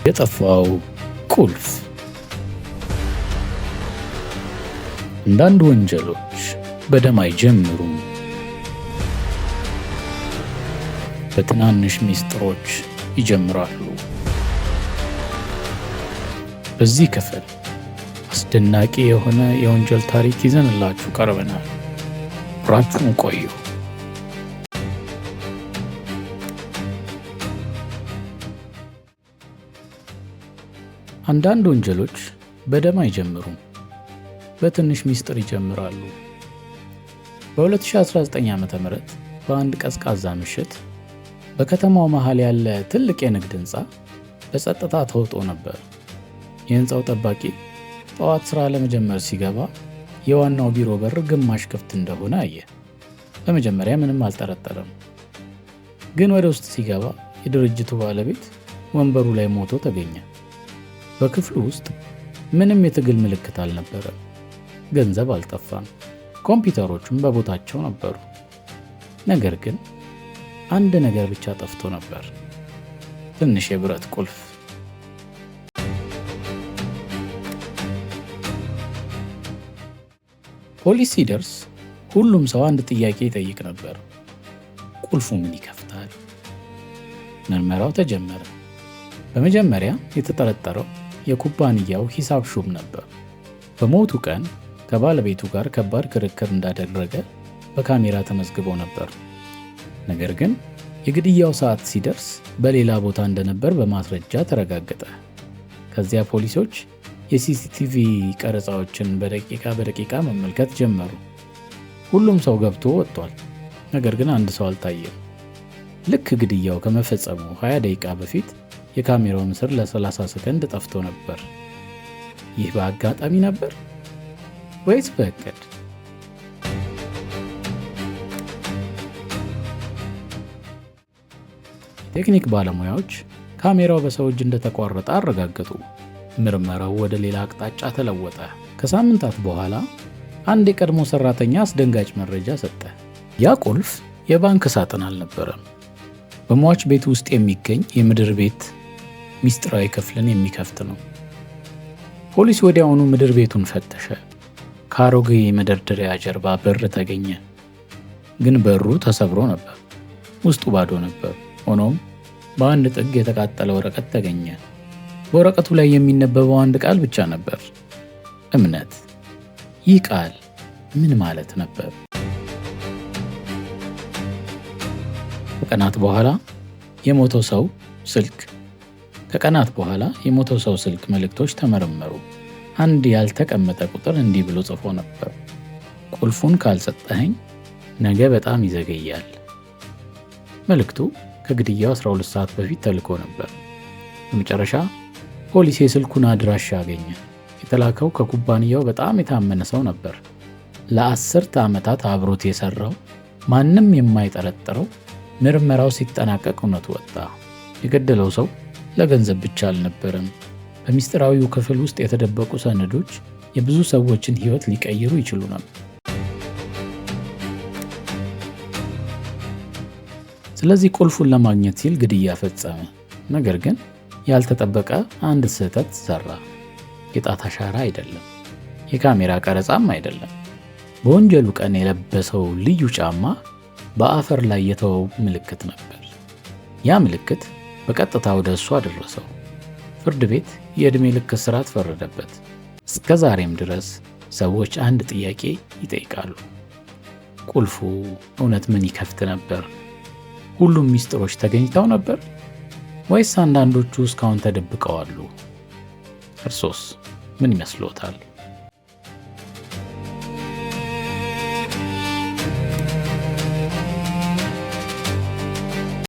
የጠፋው ቁልፍ። አንዳንድ ወንጀሎች በደም አይጀምሩም፣ በትናንሽ ሚስጥሮች ይጀምራሉ። በዚህ ክፍል አስደናቂ የሆነ የወንጀል ታሪክ ይዘንላችሁ ቀርበናል። አብራችሁን ቆዩ። አንዳንድ ወንጀሎች በደም አይጀምሩም፣ በትንሽ ሚስጥር ይጀምራሉ። በ2019 ዓ.ም በአንድ ቀዝቃዛ ምሽት በከተማው መሃል ያለ ትልቅ የንግድ ሕንፃ በጸጥታ ተውጦ ነበር። የሕንፃው ጠባቂ ጠዋት ሥራ ለመጀመር ሲገባ የዋናው ቢሮ በር ግማሽ ክፍት እንደሆነ አየ። በመጀመሪያ ምንም አልጠረጠረም። ግን ወደ ውስጥ ሲገባ የድርጅቱ ባለቤት ወንበሩ ላይ ሞቶ ተገኘ። በክፍሉ ውስጥ ምንም የትግል ምልክት አልነበረም። ገንዘብ አልጠፋም። ኮምፒውተሮቹም በቦታቸው ነበሩ። ነገር ግን አንድ ነገር ብቻ ጠፍቶ ነበር፤ ትንሽ የብረት ቁልፍ። ፖሊስ ሲደርስ ሁሉም ሰው አንድ ጥያቄ ይጠይቅ ነበር። ቁልፉ ምን ይከፍታል? ምርመራው ተጀመረ። በመጀመሪያ የተጠረጠረው የኩባንያው ሂሳብ ሹም ነበር። በሞቱ ቀን ከባለቤቱ ጋር ከባድ ክርክር እንዳደረገ በካሜራ ተመዝግቦ ነበር። ነገር ግን የግድያው ሰዓት ሲደርስ በሌላ ቦታ እንደነበር በማስረጃ ተረጋገጠ። ከዚያ ፖሊሶች የሲሲቲቪ ቀረጻዎችን በደቂቃ መመልከት ጀመሩ። ሁሉም ሰው ገብቶ ወጥቷል። ነገር ግን አንድ ሰው አልታየም። ልክ ግድያው ከመፈጸሙ 20 ደቂቃ በፊት የካሜራው ምስል ለ30 ሰከንድ ጠፍቶ ነበር። ይህ በአጋጣሚ ነበር ወይስ በእቅድ? ቴክኒክ ባለሙያዎች ካሜራው በሰው እጅ እንደተቋረጠ አረጋገጡ። ምርመራው ወደ ሌላ አቅጣጫ ተለወጠ። ከሳምንታት በኋላ አንድ የቀድሞ ሰራተኛ አስደንጋጭ መረጃ ሰጠ። ያ ቁልፍ የባንክ ሳጥን አልነበረም። በሟች ቤት ውስጥ የሚገኝ የምድር ቤት ሚስጥራዊ ክፍልን የሚከፍት ነው። ፖሊስ ወዲያውኑ ምድር ቤቱን ፈተሸ። ከአሮጌ የመደርደሪያ ጀርባ በር ተገኘ። ግን በሩ ተሰብሮ ነበር። ውስጡ ባዶ ነበር። ሆኖም በአንድ ጥግ የተቃጠለ ወረቀት ተገኘ። በወረቀቱ ላይ የሚነበበው አንድ ቃል ብቻ ነበር፣ እምነት። ይህ ቃል ምን ማለት ነበር? ከቀናት በኋላ የሞተው ሰው ስልክ መልእክቶች ተመረመሩ። አንድ ያልተቀመጠ ቁጥር እንዲህ ብሎ ጽፎ ነበር፣ ቁልፉን ካልሰጠኸኝ ነገ በጣም ይዘገያል። መልእክቱ ከግድያው 12 ሰዓት በፊት ተልኮ ነበር። በመጨረሻ ፖሊስ የስልኩን አድራሻ አገኘ። የተላከው ከኩባንያው በጣም የታመነ ሰው ነበር። ለ10 ዓመታት አብሮት የሰራው ማንም የማይጠረጥረው። ምርመራው ሲጠናቀቅ እውነቱ ወጣ። የገደለው ሰው ለገንዘብ ብቻ አልነበረም። በሚስጥራዊው ክፍል ውስጥ የተደበቁ ሰነዶች የብዙ ሰዎችን ሕይወት ሊቀይሩ ይችሉ ነበር። ስለዚህ ቁልፉን ለማግኘት ሲል ግድያ ፈጸመ። ነገር ግን ያልተጠበቀ አንድ ስህተት ሰራ። የጣት አሻራ አይደለም፣ የካሜራ ቀረጻም አይደለም። በወንጀሉ ቀን የለበሰው ልዩ ጫማ በአፈር ላይ የተወው ምልክት ነበር። ያ ምልክት በቀጥታ ወደ እሱ አደረሰው። ፍርድ ቤት የዕድሜ ልክ እስራት ፈረደበት። እስከ ዛሬም ድረስ ሰዎች አንድ ጥያቄ ይጠይቃሉ። ቁልፉ እውነት ምን ይከፍት ነበር? ሁሉም ሚስጥሮች ተገኝተው ነበር ወይስ አንዳንዶቹ እስካሁን ተደብቀዋሉ? እርሶስ ምን ይመስሎታል?